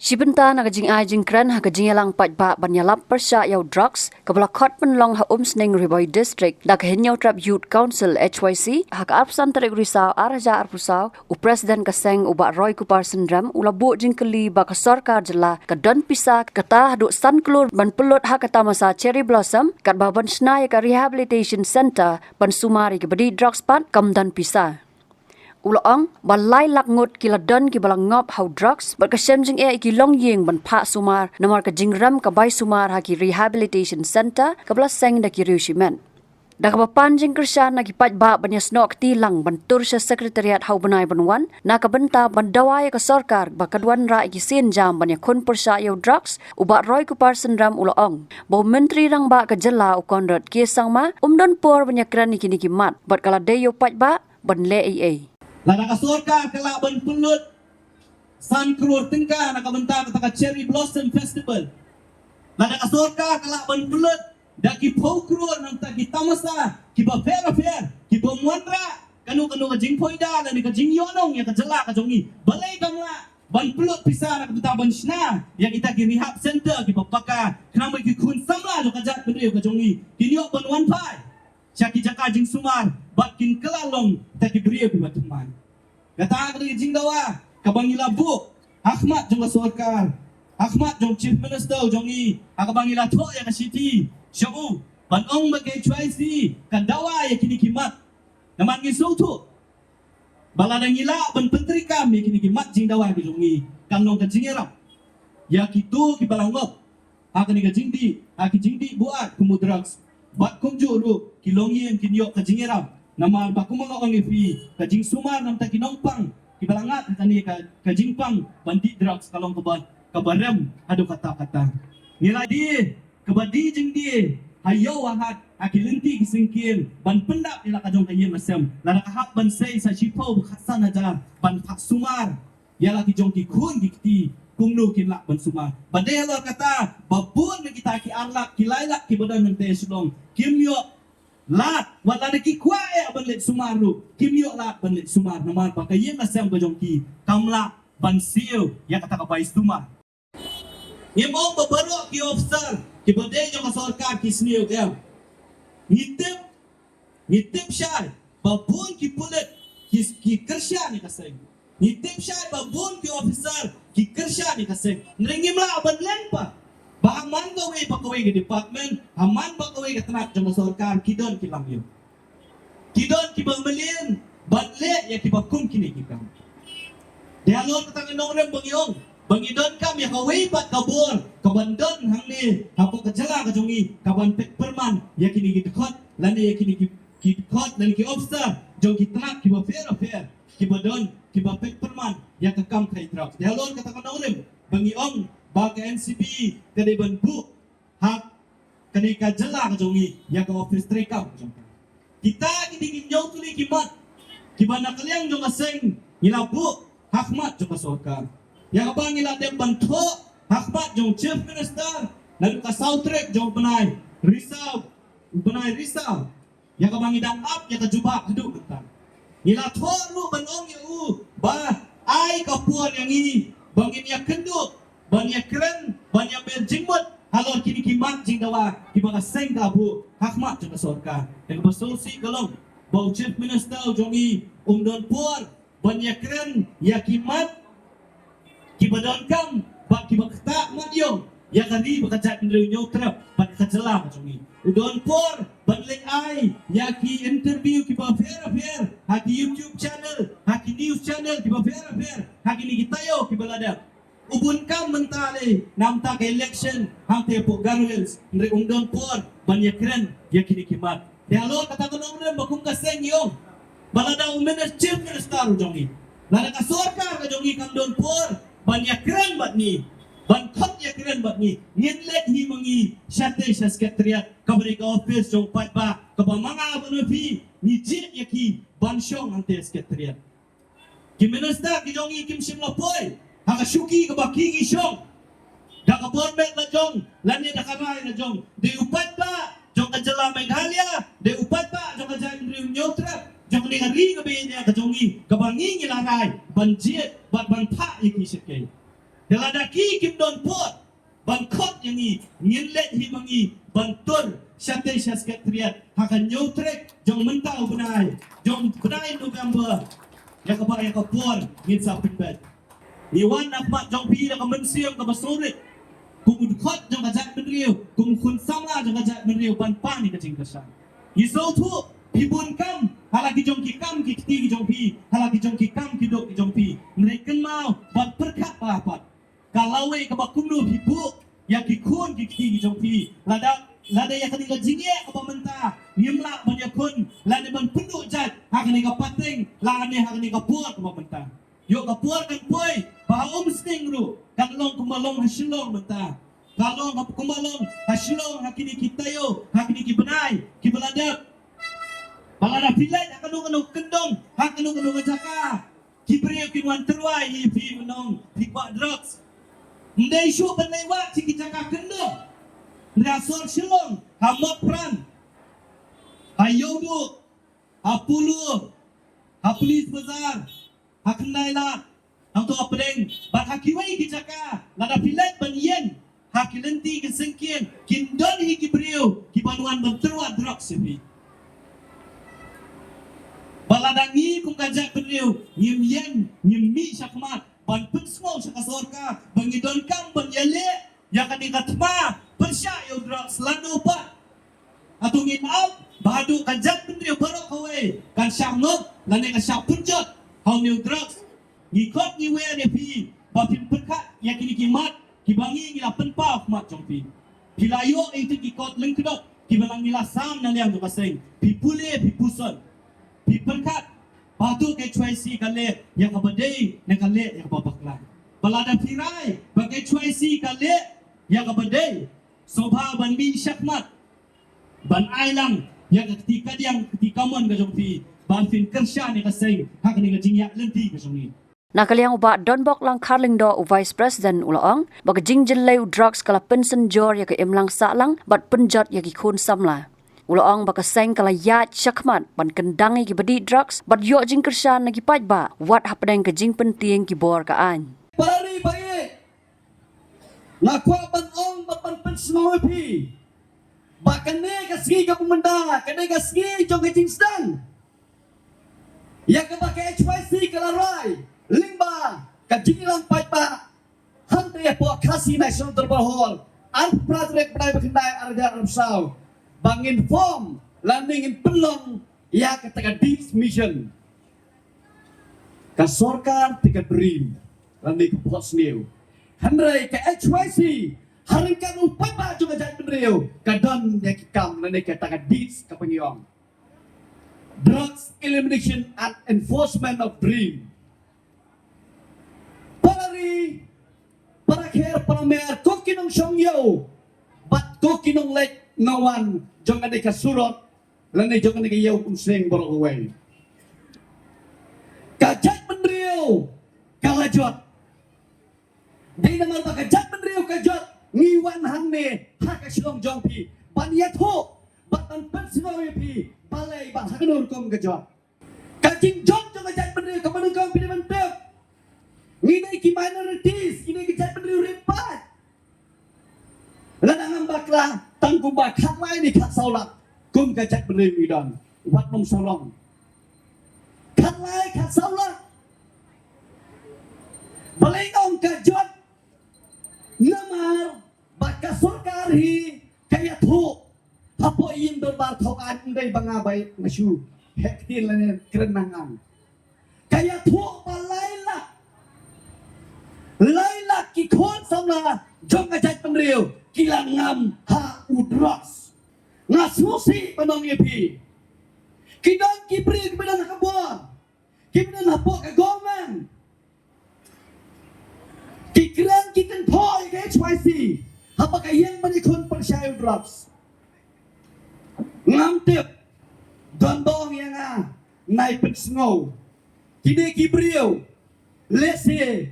Shibenta na kajing ay jingkran ha kajing yalang patba banyalap persya yaw drugs kabla khot penlong ha umsning Riboy District da kahenyaw trap Youth Council HYC ha kaarpsan tarik risau araja arpusau u Presiden kaseng uba Roy Kupar Sendram ulabu jingkeli ba ka sarkar jela ka don pisa kata duk san kelur ban pelot ha kata masa Cherry Blossom kat baban snai ka Rehabilitation Center ban sumari ke bedi drugs pat kam dan pisa. Ulang balai lakngut kila don ki balang ngop how drugs but ka semjing e ki long yeng ban pha sumar namar ka jingram ka bai sumar ha ki Rehabilitation Center ka blas seng da ki riushimen da ka panjing kersya na ki pat ba banya snok tilang ban tur sa sekretariat how banai banwan na ka benta ban dawai ka sarkar ba kadwan ra ki sin jam banya kun persya yo drugs uba Roy Kupar Sendram ulang bo menteri rang ba ka jela u konrad ki sangma umdon por banya kran ni kini ki mat but kala de yo pat ba ban le ai Lada ka sorka kala ban pulut san krur tingka na kabenta ka Cherry Blossom Festival. Lada ka sorka kala ban pulut da ki pokraur nang ta ki tamasa ki ba fair ki ba muandra kanu ka jing poida ni ka jing yonong ya ka jela ka jongi balai kamla ban pulut pisa na kabenta ban shna ya kita ki rehab center ki ba paka kramai ki kun samla jo ka jat bende ka jongi kinyo ban wan pai Syaki jaka jing sumar bakin kelalong taki beriya bi matuman. Kata kali jing dawa kabangila bu Ahmad jong sorkar Ahmad jong chief minister jongi akabangila tho ya ka city shabu banong bagai HYC kadawa ya kini kimat naman ngisu tu baladang ila ban penteri kami kini kimat jing dawa bi jongi kanong ka jingerap ya kitu ki balangop akani ka jingdi aki jingdi buat kumudrugs Bat kumju ru kilong yen kinyok kajingeram nama bakumanga ongi fi kajing sumar nam ta kinongpang kibalangat tani kajingpang bandi drugs kalong kabarem adu kata-kata nilai di kebadi jing di hayo wahat akilinti kisingkil ban pendap ila kajong kayen masam lada kahap ban sei sa shipau khasan aja ban pak sumar yala ki jong ki kun dikti kungnu kinlak ban sumar badai lo kata babun kita ki arlak ki lailak ki badan nang te sulong kimyo lat wala ki kwae ban let sumar lu kimyo lat ban let sumar namar pakayen asam bajong ki kamla ban siu ya kata ka bai sumar ngemo babaro ki officer ki badai jong sarkar ki sniu gam ngitip syai babun ki pulet ki kersya ni kaseng ngitip syai babun ki officer ki kersya ni kaseng nringim la ban lempa Bahaman kawai pakawai ke department, haman pakawai ke tenak jama sarkar kidon ki lamyo. Kidon ki bambelian, batle ya ki bakum kini kita. Dialog ketang nongrem bangyong, bangidon kam ya kawai pat kabur, kabandon hang ni, hapo kajala kajongi, kaban pek perman, ya kini ki dekot, lani ya kini ki dekot, lani ki officer, jong ki tenak ki ba fair, ki badon, ki ba pek perman, ya kekam kai drugs. Dialog ketang nongrem, bangyong Bagi NCB kadi bentuk hak kadi kajela kajongi ya ke office trekam kita kini jauh tuli kibat kibana kalian jong aseng ngilabu hakmat jong sarkar ya abang ngila dem bantu hakmat jong chief minister lalu ka Southtrek jong benai risau ya abang ngidang up ya ke jubah hidup kita ngila thor lu banong ya ba ai kapuan yang ini bangin ya kenduk banyak keren, banyak berjingmut. Halor kini kimat jing dawa kibaga seng kabu hakmat jeng sarkar. Yang bersolusi galong bau chief minister jongi umdon por banyak keren ya kimat kibadon kam bak kibakta madyong ya kali bakajat ndreunyo trap bak kajelam jongi. Udon por banlek ai ya ki interview kiba fair haki YouTube channel haki news channel kiba fair haki ni kitayo kibalada ubun kam mentale namta ke election hangte po garwels ndre ungdon por banyak keren ya kini kimat dialog kata konon bakum kaseng yo balada umenes chief minister jongi lada ka sarkar ka jongi kam don por banyak keren bat ni ban khot ya keren bat ni ngitlet hi mangi syate sa sekretariat kabri ka office jong pat ba ka manga banofi ni jit ya ki ban syong hangte sekretariat ki minister ki jongi kim sim lapoy Haka syuki ke baki syong. Dah ke borbet na jong. Lani dah karai na jong. Di upat ba. Jong ka jala Meghalaya. Di upat ba. Jong ka jala Indrium Nyotrap. Jong ni ngari ke binya ke jongi. Ke bangi ngilarai. Banjit. Bat ban pak iki sikay. Daladaki kim don pot. Ban kot yang i nyelet hi mangi bantur syate sekretariat hakan nyotrek jong mentau benai jong benai November ya ka por ngin sa pinbet ni wan akmat jong pi da ka mensiam ka basorit kung kot jong ajak menriu kung kun samla jong ajak menriu ban pani ka jing kasan ni so tu pibun kam halaki jong ki kam ki ti jong pi halaki jong ki kam ki dok ki jong pi mereken mau ban perkat papat kalau ka bakumnu pibu ya ki kun ki ti jong pi lada ya kanila jinge ka pamenta nimla banya kun lada ban penduk jat hakani ka pating lada hakani ka puat ka pamenta yo ka puat kan poi ba sting ru kan long kumalong hasilong menta kalong kumalong hasilong hakini kita yo hakini ki benai ki beladap balada pilai hakanu kendong hakanu jaka ki priyo ki wan terwai hi pi menong pi kwa drugs ndai shu ban lewat ki jaka kendong Rasor silong, hamot pran, hayodu, hapulu, hapulis bazar, hakendai lat, hantu apeleng, bat hakiwai kijaka, lada pilat banyen, hakilenti kesengkian, kindon hiki beriu, kibanuan benteruat drok sepi. Baladangi kung kajak beriu, nyim yen, nyim mi syakmat, ban pensmo syakasorka, bangidon kam banyale, yang kan dikatma persyak yo drug selanu pat atau nginap badu kan jat bendri barok hawe kan syangop lane kan syak punjot hau new drugs ngikot ngiwe ne pi bapin perkat ya kini kimat kibangi ngila penpa mat jongpi pilayo itu kikot lengkedok kibalang ngila sam nan yang kaseng pi pule pi puson pi perkat batu ke choisi kale yang kabadai ne kale yang babakla balada pirai bagai choisi kale yang kabadai sobha ban mi syakmat ban ailang yang ketika mon ka jongpi ban fin kersha ni kaseng hak ni ka jingyak lenti ka jongi Nakaliang uba donbok lang karling do u Vice President ulaong bag jingjin leu drugs kala pensen jor ya ke imlang salang bat penjot ya ki kun samla ulaong baka seng kala yat syakmat ban kendangi ki bedi drugs bat yo jing kersha na ki pajba wat hapdeng ke jing penting ki bor ka an Pari baik Nakwa ban ong ban pensmo pi bakane ka sgi ka pumenda kane ka sgi jong ka jingstan ya ka ba ka HYC ka larai limba ka jingilang paipa hante po kasi national terbalhol al project pada bekendai arja arusau bangin form landing in pelong ya ka taka deep mission ka sorkar tika dream landing ka pos new Handrai ke HYC haringkan upapa juga jat bendrio kadon ya kikam nane kata dis kapengiong drugs elimination and enforcement of dream palari para kher para mer kokinong syongyo bat kokinong lek ngawan jong ade kasurot lane jong ade yaw unseng boroway kajat bendrio kalajot di nama bakajat bendrio kajot ngiwan hangne haka silong jongpi baniat ho batan pensinoy pi balai bat hakanur kom kajot kajing jong jong kajat bendrio kamanung kom pi mentep ngine ki minorities ngine kajat bendrio repat lanang bakla tangku bak hak lai ni khat saulak kom kajat bendrio idon wat mong solong khat lai khat saulak balai ong kajot Namar baka sorkar hi kaya thu hapo yin dorbar thokan indai bangabay masyu hektin lanen kerenangan kaya thu laila ki khon samla jong ajat penriu kilang ngam ha udros ngasusi panong yepi kidang kibri kibedan kabon kibedan hapo kagoman Kikiran kitan toy ke HYC apakah yang menikun percaya drugs ngamtip gondong yang naik pensnow kini kibriu lese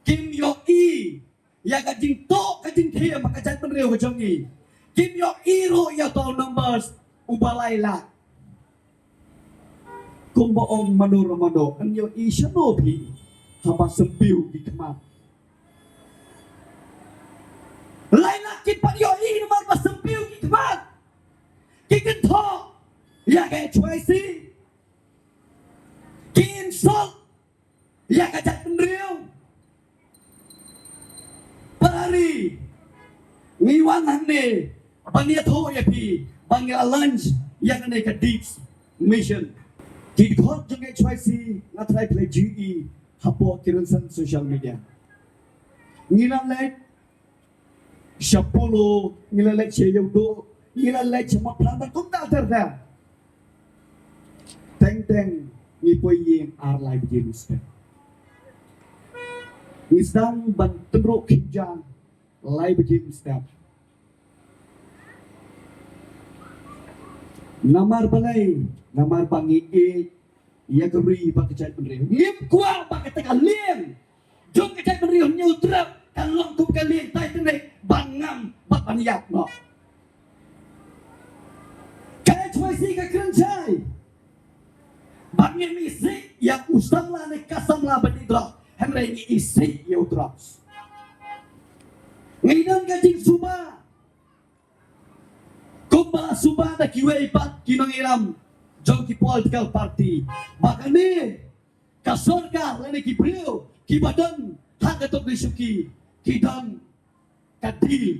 kim yo i ya kajing to kajing thia maka jan penriu kajongi kim yo i ro ya to numbers ubalaila kumbo om manuro mano kan yo i shanopi haba sempiu di kemat cepat yo ini nomor basempiu ki kemat. Ki kentok. Ya ke HYC. Ki insult. Ya ke cat pendriu. Parari. Ngiwan hande. Bangia tho ya pi. Bangia lunch. Ya ke ke deep mission. Ki khot jong HYC ngatrai play GE. Hapo kiransan social media. Ngilalek. Syapolo. Ngilalek syayudo. Ngilalek semua pelanggan kong tak terda. Teng-teng. Ngipoy yang arlai begini step. Wisdom ban tenrok kinjang. Lai begini step. Namar balai. Namar pangi ia keri pakai cat penriu. Lim kuah pakai tekan lim. Jom ke cat penriu nyutrap. Kalau ku kalian tai tenek bangam bat baniak no. HYC ke kerencai. Bangin isi yang usang lah ne kasam lah benidrak. Henry ni isi ya udras. Ngidan kajing suba. Kumbala suba da kiwe ipat kinong iram. Jom ki political party. Maka ni kasorga lene ki brio ki badan hak ketok disuki ki dan kadil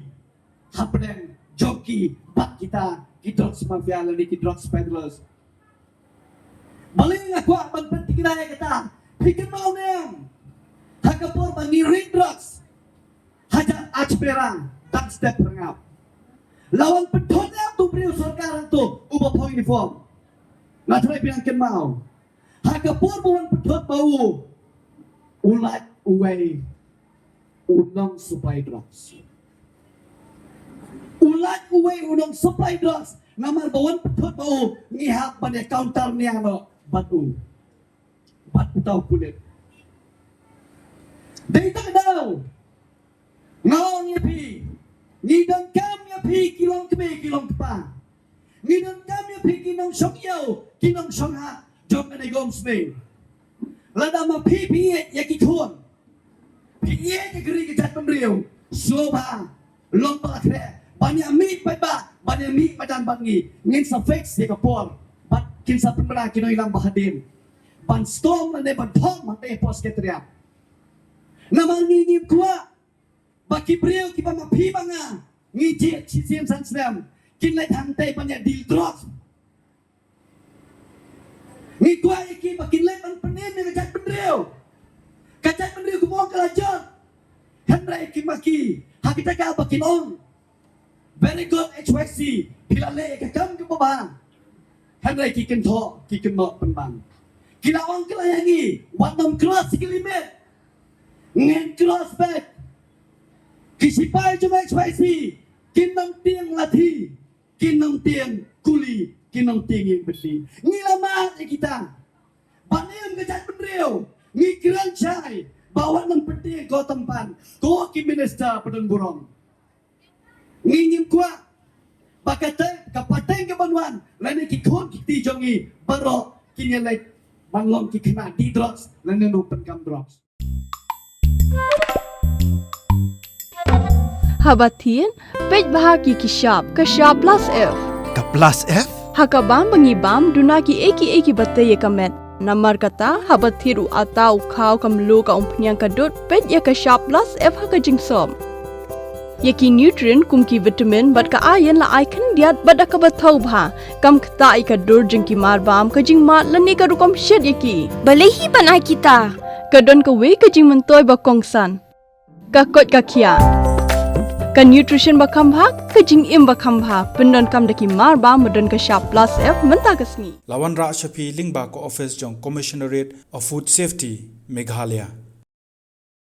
hapden joki bat kita ki drugs mafia lene ki drugs peddlers. Baling aku ban penting kita kata pikir mau nem. Hak kapor bani ring drugs. Hajar perang dan step rengap. Lawan pedotnya tu brio sorkaran tu ubah poin uniform. Ngatrai pinangkin mau. Hagapur buwan pedot bau. Ulat uway. Unang supply drugs. Ulat uway unang supply drugs. Namar bawan pedot bau. Ngihak pada counter niya no. Batu. Batu tau kulit. Dito ka daw. Ngawang yapi. Ngidang kam yapi kilong kebe kilong kepa. Ngidang kam yapi kinong syong yaw. Kinong syong ha. Jom ka na gom smay. Lada ma pipiye yakikon. Piye kagri kajat penriu. Sloba. Lompa kre. Banyak mi pa ba. Banyak mi pa dan bangi. Ngin sa fix ya kapor. Bat kinsa penmera kino ilang bahadin. Ban storm na ne ban thong mate pos ketriap. Naman ngingim kuwa. Baki priu ki pa mapi banga. Ngijit chisim sansdam. Kinlay hantay banyak deal drugs. Ni kuah iki bakin lep an penin ni kajat penriu. Kajat penriu kumong kelajot. Hendra iki maki. Hakita ka bakin on. Very good HYC. Pila le kakam ke baba. Hendra iki kento. Ki keno penbang. Kila on kelayangi. Watam cross iki limit. Ngen cross back. Kisipai cuma HYC. Kinong tiang latih. Kinong tiang kuli. Kinong tinggi besi. Ngilamat kita. Banim kejat penriu. Ngikiran cai. Bawa nang peti ko tempan. Ko ki minister pedang burong. Ngingim kuat. Pakate kapateng ke banuan. Lain ki kon ki tijongi. Baro kinyelek. Banglong ki kena di drugs. Lain open kam drugs. Habatin, pej bahagi kishap, kashap plus F. Ka plus F? Hakabam bangibam dunaki eki batay kamet. Namar kata habathiru atau kau kamlu ka umpnyang kadut pej ya kashap plus F hakajing som. Yaki nutrient kumki vitamin bat ka ayan la icon diat bada ka bathau bha kam kata ikadur jingki marbam kajing mat lani ka rukom shed yaki. Balehi banai kita. Kadon ka we kajing mentoy bakongsan. Kakot kakia. Ka nutrition bakam bha kajing im bakam bha pendon kam daki marba medon ka sharp plus F menta kasni. Lawan Ra Shafi Lingba ko office jong Commissionerate of Food Safety Meghalaya.